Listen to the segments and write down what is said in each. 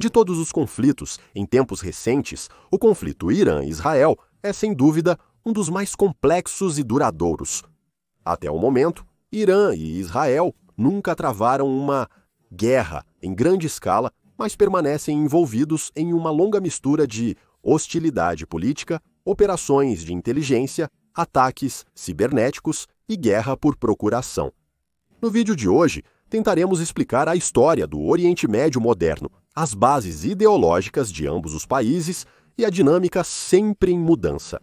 De todos os conflitos em tempos recentes, o conflito Irã-Israel é, sem dúvida, um dos mais complexos e duradouros. Até o momento, Irã e Israel nunca travaram uma guerra em grande escala, mas permanecem envolvidos em uma longa mistura de hostilidade política, operações de inteligência, ataques cibernéticos e guerra por procuração. No vídeo de hoje, tentaremos explicar a história do Oriente Médio moderno, as bases ideológicas de ambos os países e a dinâmica sempre em mudança.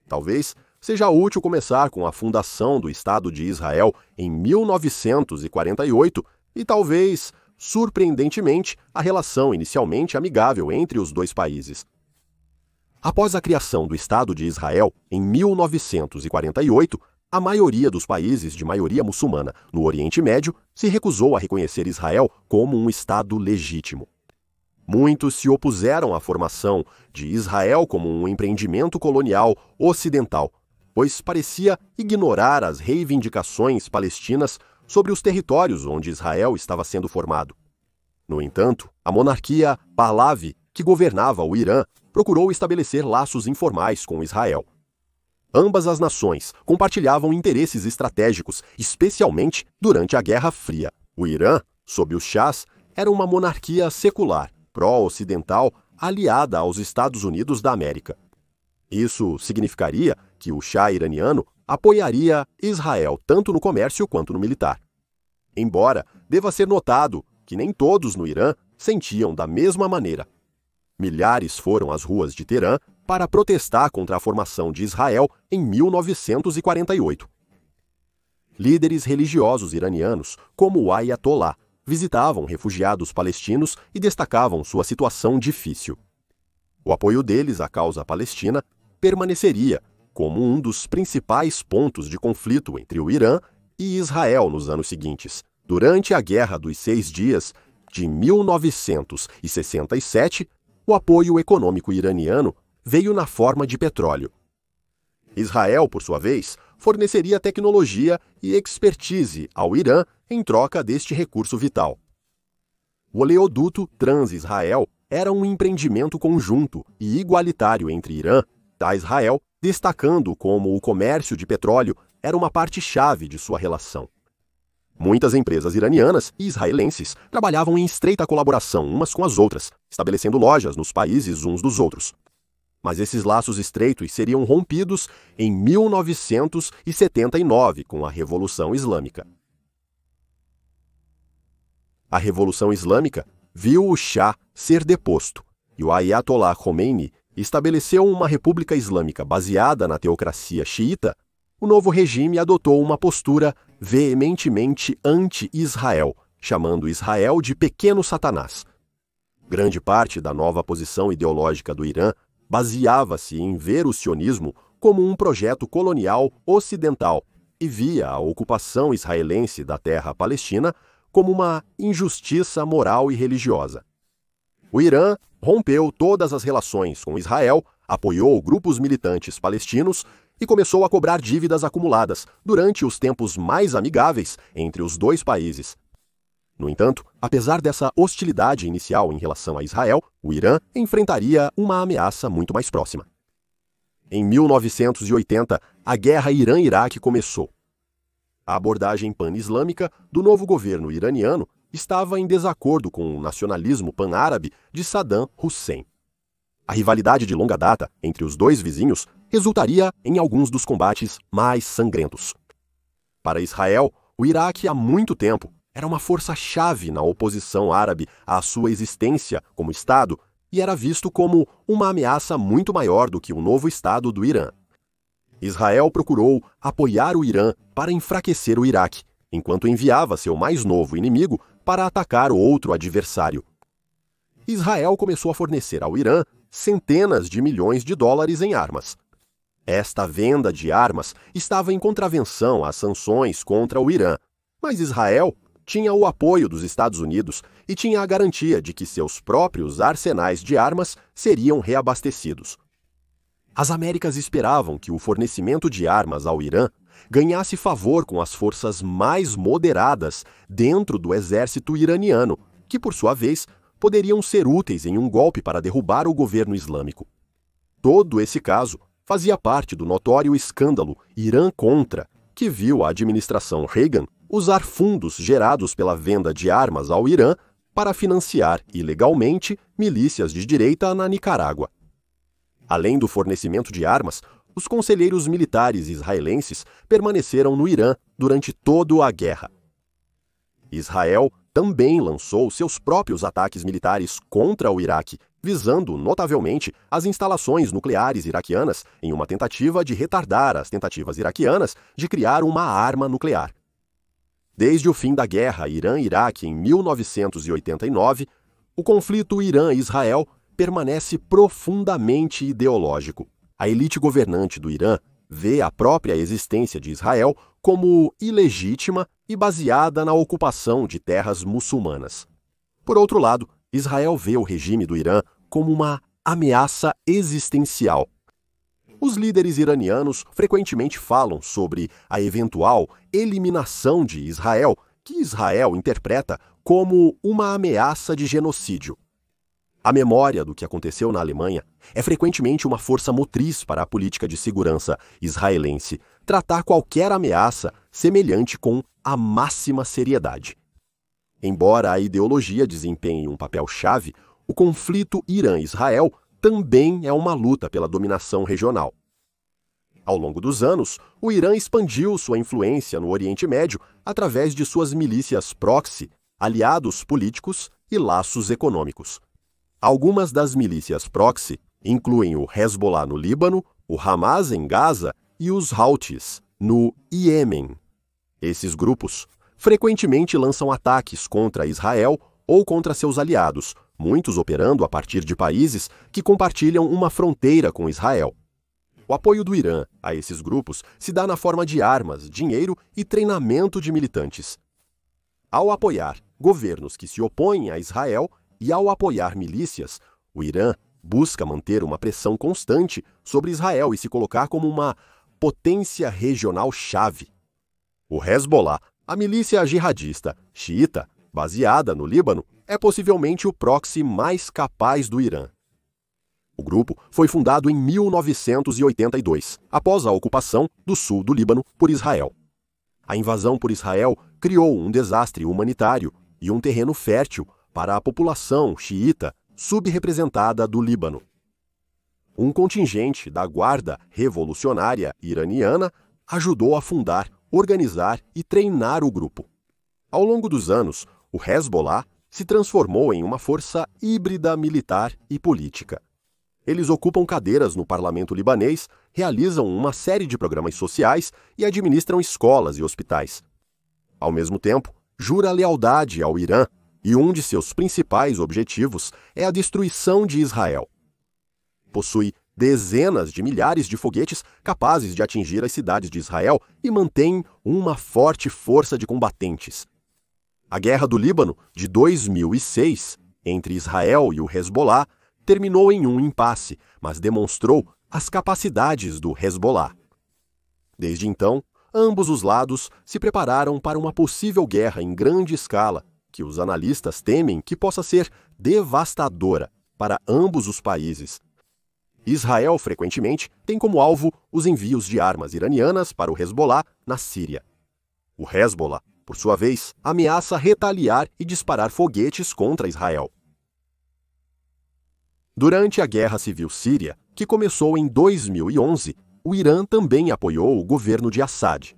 Talvez seja útil começar com a fundação do Estado de Israel em 1948 e talvez, surpreendentemente, a relação inicialmente amigável entre os dois países. Após a criação do Estado de Israel em 1948, a maioria dos países de maioria muçulmana no Oriente Médio se recusou a reconhecer Israel como um Estado legítimo. Muitos se opuseram à formação de Israel como um empreendimento colonial ocidental, pois parecia ignorar as reivindicações palestinas sobre os territórios onde Israel estava sendo formado. No entanto, a monarquia Pahlavi, que governava o Irã, procurou estabelecer laços informais com Israel. Ambas as nações compartilhavam interesses estratégicos, especialmente durante a Guerra Fria. O Irã, sob os Shahs, era uma monarquia secular, pró-ocidental, aliada aos Estados Unidos da América. Isso significaria que o Shah iraniano apoiaria Israel tanto no comércio quanto no militar. Embora deva ser notado que nem todos no Irã sentiam da mesma maneira. Milhares foram às ruas de Teherã para protestar contra a formação de Israel em 1948. Líderes religiosos iranianos, como o Ayatollah, visitavam refugiados palestinos e destacavam sua situação difícil. O apoio deles à causa palestina permaneceria como um dos principais pontos de conflito entre o Irã e Israel nos anos seguintes. Durante a Guerra dos 6 Dias de 1967, o apoio econômico iraniano veio na forma de petróleo. Israel, por sua vez, forneceria tecnologia e expertise ao Irã em troca deste recurso vital. O oleoduto Trans-Israel era um empreendimento conjunto e igualitário entre Irã e Israel, destacando como o comércio de petróleo era uma parte-chave de sua relação. Muitas empresas iranianas e israelenses trabalhavam em estreita colaboração umas com as outras, estabelecendo lojas nos países uns dos outros. Mas esses laços estreitos seriam rompidos em 1979 com a Revolução Islâmica. A Revolução Islâmica viu o Shah ser deposto e o Ayatollah Khomeini estabeleceu uma república islâmica baseada na teocracia xiita. O novo regime adotou uma postura veementemente anti-Israel, chamando Israel de pequeno Satanás. Grande parte da nova posição ideológica do Irã baseava-se em ver o sionismo como um projeto colonial ocidental e via a ocupação israelense da terra palestina como uma injustiça moral e religiosa. O Irã rompeu todas as relações com Israel, apoiou grupos militantes palestinos e começou a cobrar dívidas acumuladas durante os tempos mais amigáveis entre os dois países. No entanto, apesar dessa hostilidade inicial em relação a Israel, o Irã enfrentaria uma ameaça muito mais próxima. Em 1980, a guerra Irã-Iraque começou. A abordagem pan-islâmica do novo governo iraniano estava em desacordo com o nacionalismo pan-árabe de Saddam Hussein. A rivalidade de longa data entre os dois vizinhos resultaria em alguns dos combates mais sangrentos. Para Israel, o Iraque há muito tempo era uma força-chave na oposição árabe à sua existência como Estado e era visto como uma ameaça muito maior do que o novo Estado do Irã. Israel procurou apoiar o Irã para enfraquecer o Iraque, enquanto enviava seu mais novo inimigo para atacar o outro adversário. Israel começou a fornecer ao Irã centenas de milhões de dólares em armas. Esta venda de armas estava em contravenção às sanções contra o Irã, mas Israel tinha o apoio dos Estados Unidos e tinha a garantia de que seus próprios arsenais de armas seriam reabastecidos. As Américas esperavam que o fornecimento de armas ao Irã ganhasse favor com as forças mais moderadas dentro do exército iraniano, que, por sua vez, poderiam ser úteis em um golpe para derrubar o governo islâmico. Todo esse caso fazia parte do notório escândalo Irã-Contra, que viu a administração Reagan usar fundos gerados pela venda de armas ao Irã para financiar ilegalmente milícias de direita na Nicarágua. Além do fornecimento de armas, os conselheiros militares israelenses permaneceram no Irã durante toda a guerra. Israel também lançou seus próprios ataques militares contra o Iraque, visando notavelmente as instalações nucleares iraquianas em uma tentativa de retardar as tentativas iraquianas de criar uma arma nuclear. Desde o fim da guerra Irã-Iraque em 1989, o conflito Irã-Israel permanece profundamente ideológico. A elite governante do Irã vê a própria existência de Israel como ilegítima e baseada na ocupação de terras muçulmanas. Por outro lado, Israel vê o regime do Irã como uma ameaça existencial. Os líderes iranianos frequentemente falam sobre a eventual eliminação de Israel, que Israel interpreta como uma ameaça de genocídio. A memória do que aconteceu na Alemanha é frequentemente uma força motriz para a política de segurança israelense tratar qualquer ameaça semelhante com a máxima seriedade. Embora a ideologia desempenhe um papel-chave, o conflito Irã-Israel também é uma luta pela dominação regional. Ao longo dos anos, o Irã expandiu sua influência no Oriente Médio através de suas milícias proxy, aliados políticos e laços econômicos. Algumas das milícias proxy incluem o Hezbollah no Líbano, o Hamas em Gaza e os Houthis no Iêmen. Esses grupos frequentemente lançam ataques contra Israel ou contra seus aliados, muitos operando a partir de países que compartilham uma fronteira com Israel. O apoio do Irã a esses grupos se dá na forma de armas, dinheiro e treinamento de militantes. Ao apoiar governos que se opõem a Israel e ao apoiar milícias, o Irã busca manter uma pressão constante sobre Israel e se colocar como uma potência regional-chave. O Hezbollah, a milícia jihadista xiita, baseada no Líbano, é possivelmente o proxy mais capaz do Irã. O grupo foi fundado em 1982, após a ocupação do sul do Líbano por Israel. A invasão por Israel criou um desastre humanitário e um terreno fértil para a população xiita subrepresentada do Líbano. Um contingente da Guarda Revolucionária Iraniana ajudou a fundar, organizar e treinar o grupo. Ao longo dos anos, o Hezbollah se transformou em uma força híbrida militar e política. Eles ocupam cadeiras no parlamento libanês, realizam uma série de programas sociais e administram escolas e hospitais. Ao mesmo tempo, jura lealdade ao Irã, e um de seus principais objetivos é a destruição de Israel. Possui dezenas de milhares de foguetes capazes de atingir as cidades de Israel e mantém uma forte força de combatentes. A Guerra do Líbano, de 2006, entre Israel e o Hezbollah, terminou em um impasse, mas demonstrou as capacidades do Hezbollah. Desde então, ambos os lados se prepararam para uma possível guerra em grande escala, que os analistas temem que possa ser devastadora para ambos os países. Israel, frequentemente, tem como alvo os envios de armas iranianas para o Hezbollah na Síria. O Hezbollah, por sua vez, ameaça retaliar e disparar foguetes contra Israel. Durante a Guerra Civil Síria, que começou em 2011, o Irã também apoiou o governo de Assad.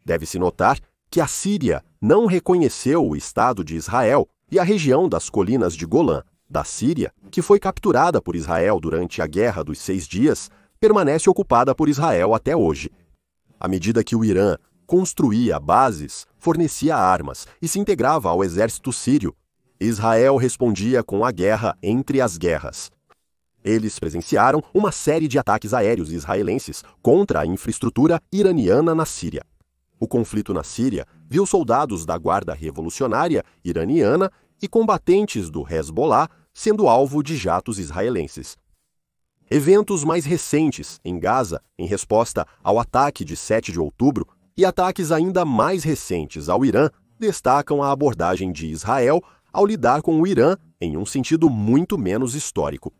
Deve-se notar que a Síria não reconheceu o Estado de Israel e a região das colinas de Golã, da Síria, que foi capturada por Israel durante a Guerra dos 6 Dias, permanece ocupada por Israel até hoje. À medida que o Irã construía bases, fornecia armas e se integrava ao exército sírio, Israel respondia com a guerra entre as guerras. Eles presenciaram uma série de ataques aéreos israelenses contra a infraestrutura iraniana na Síria. O conflito na Síria viu soldados da Guarda Revolucionária Iraniana e combatentes do Hezbollah sendo alvo de jatos israelenses. Eventos mais recentes em Gaza, em resposta ao ataque de 7 de outubro, e ataques ainda mais recentes ao Irã, destacam a abordagem de Israel ao lidar com o Irã em um sentido muito menos histórico.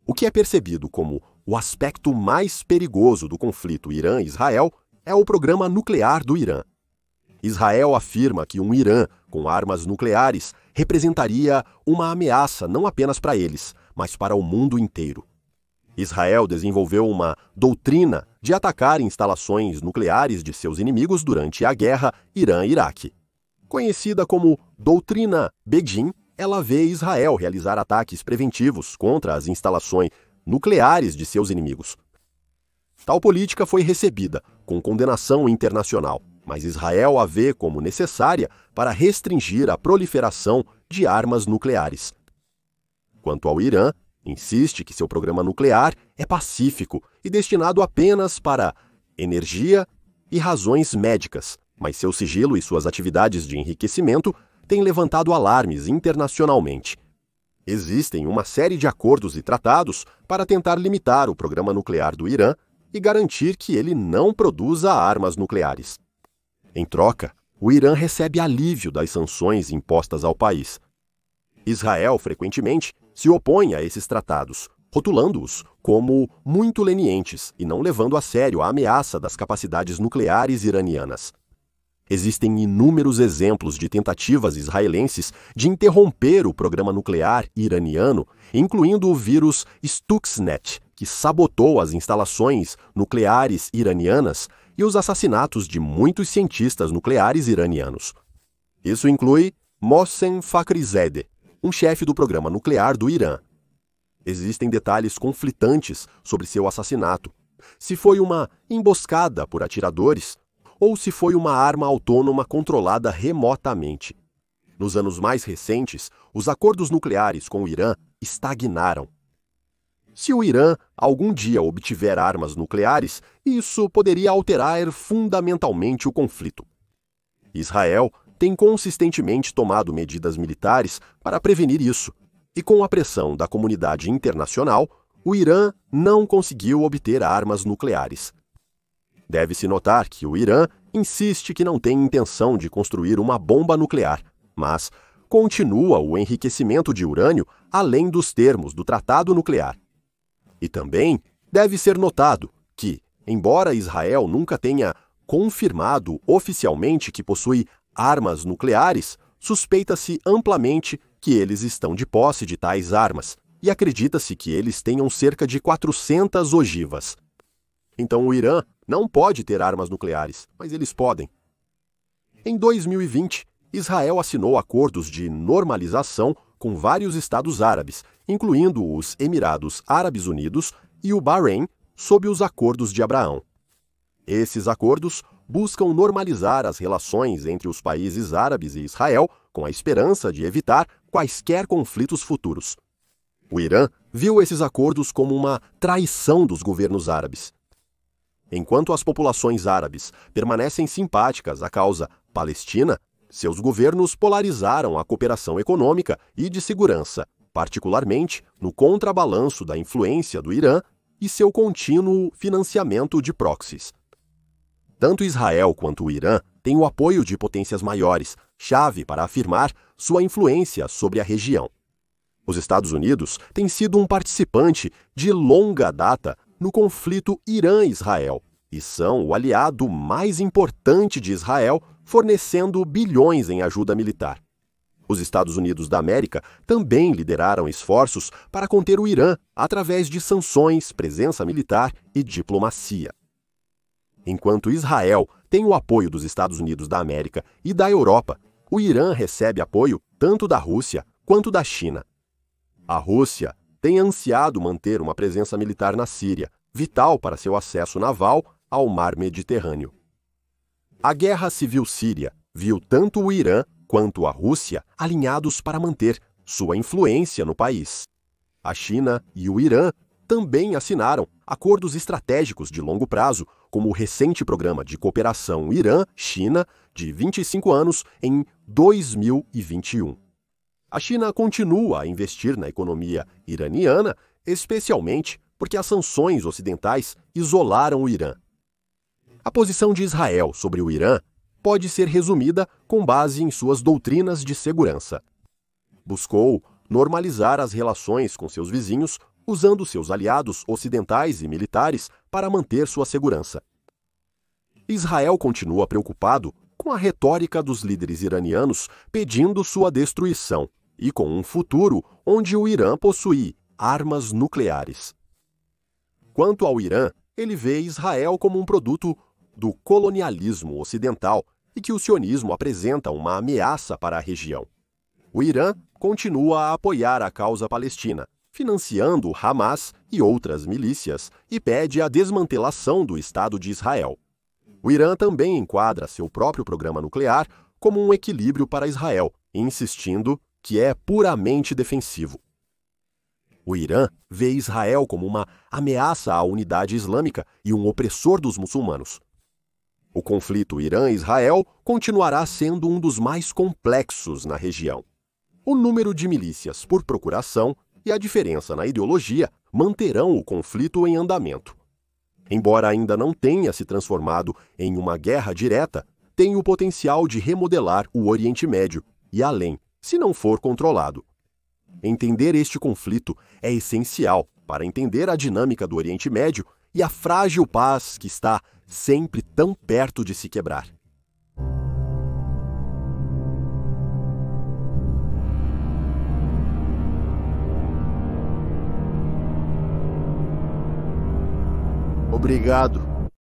O que é percebido como o aspecto mais perigoso do conflito Irã-Israel é o programa nuclear do Irã. Israel afirma que um Irã com armas nucleares representaria uma ameaça não apenas para eles, mas para o mundo inteiro. Israel desenvolveu uma doutrina de atacar instalações nucleares de seus inimigos durante a guerra Irã-Iraque. Conhecida como Doutrina Begin, ela vê Israel realizar ataques preventivos contra as instalações nucleares de seus inimigos. Tal política foi recebida com condenação internacional, mas Israel a vê como necessária para restringir a proliferação de armas nucleares. Quanto ao Irã, insiste que seu programa nuclear é pacífico e destinado apenas para energia e razões médicas, mas seu sigilo e suas atividades de enriquecimento têm levantado alarmes internacionalmente. Existem uma série de acordos e tratados para tentar limitar o programa nuclear do Irã e garantir que ele não produza armas nucleares. Em troca, o Irã recebe alívio das sanções impostas ao país. Israel, frequentemente, se opõe a esses tratados, rotulando-os como muito lenientes e não levando a sério a ameaça das capacidades nucleares iranianas. Existem inúmeros exemplos de tentativas israelenses de interromper o programa nuclear iraniano, incluindo o vírus Stuxnet, que sabotou as instalações nucleares iranianas, e os assassinatos de muitos cientistas nucleares iranianos. Isso inclui Mohsen Fakhrizadeh, um chefe do programa nuclear do Irã. Existem detalhes conflitantes sobre seu assassinato, se foi uma emboscada por atiradores ou se foi uma arma autônoma controlada remotamente. Nos anos mais recentes, os acordos nucleares com o Irã estagnaram. Se o Irã algum dia obtiver armas nucleares, isso poderia alterar fundamentalmente o conflito. Israel tem consistentemente tomado medidas militares para prevenir isso, e com a pressão da comunidade internacional, o Irã não conseguiu obter armas nucleares. Deve-se notar que o Irã insiste que não tem intenção de construir uma bomba nuclear, mas continua o enriquecimento de urânio além dos termos do tratado nuclear. E também deve ser notado que, embora Israel nunca tenha confirmado oficialmente que possui armas nucleares, suspeita-se amplamente que eles estão de posse de tais armas, e acredita-se que eles tenham cerca de 400 ogivas. Então o Irã não pode ter armas nucleares, mas eles podem. Em 2020, Israel assinou acordos de normalização com vários estados árabes, incluindo os Emirados Árabes Unidos e o Bahrein, sob os Acordos de Abraão. Esses acordos buscam normalizar as relações entre os países árabes e Israel, com a esperança de evitar quaisquer conflitos futuros. O Irã viu esses acordos como uma traição dos governos árabes. Enquanto as populações árabes permanecem simpáticas à causa palestina, seus governos polarizaram a cooperação econômica e de segurança, particularmente no contrabalanço da influência do Irã e seu contínuo financiamento de proxies. Tanto Israel quanto o Irã têm o apoio de potências maiores, chave para afirmar sua influência sobre a região. Os Estados Unidos têm sido um participante de longa data no conflito Irã-Israel e são o aliado mais importante de Israel, fornecendo bilhões em ajuda militar. Os Estados Unidos da América também lideraram esforços para conter o Irã através de sanções, presença militar e diplomacia. Enquanto Israel tem o apoio dos Estados Unidos da América e da Europa, o Irã recebe apoio tanto da Rússia quanto da China. A Rússia tem ansiado manter uma presença militar na Síria, vital para seu acesso naval ao mar Mediterrâneo. A Guerra Civil Síria viu tanto o Irã quanto a Rússia alinhados para manter sua influência no país. A China e o Irã também assinaram acordos estratégicos de longo prazo, como o recente programa de cooperação Irã-China de 25 anos em 2021. A China continua a investir na economia iraniana, especialmente porque as sanções ocidentais isolaram o Irã. A posição de Israel sobre o Irã pode ser resumida com base em suas doutrinas de segurança. Buscou normalizar as relações com seus vizinhos, usando seus aliados ocidentais e militares para manter sua segurança. Israel continua preocupado com a retórica dos líderes iranianos pedindo sua destruição e com um futuro onde o Irã possui armas nucleares. Quanto ao Irã, ele vê Israel como um produto do colonialismo ocidental e que o sionismo apresenta uma ameaça para a região. O Irã continua a apoiar a causa palestina, financiando Hamas e outras milícias, e pede a desmantelação do Estado de Israel. O Irã também enquadra seu próprio programa nuclear como um equilíbrio para Israel, insistindo que é puramente defensivo. O Irã vê Israel como uma ameaça à unidade islâmica e um opressor dos muçulmanos. O conflito Irã-Israel continuará sendo um dos mais complexos na região. O número de milícias por procuração e a diferença na ideologia manterão o conflito em andamento. Embora ainda não tenha se transformado em uma guerra direta, tem o potencial de remodelar o Oriente Médio e além, se não for controlado. Entender este conflito é essencial para entender a dinâmica do Oriente Médio e a frágil paz que está sempre tão perto de se quebrar. Obrigado